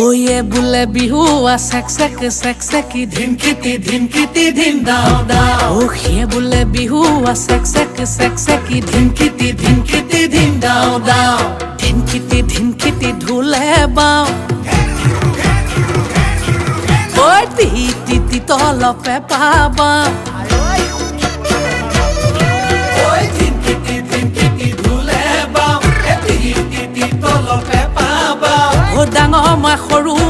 Oye bule bihu a sek seki ধিন কিটি ধিন দাও দাও Oh ye bule bihu a sek seki ধিন কিটি ধিন দাও দাও ধিন কিটি ঢুলে বাও Oi ti tolope paba Oi ধিন কিটি ঢুলে বাও ti tolope paba O dango ma khoru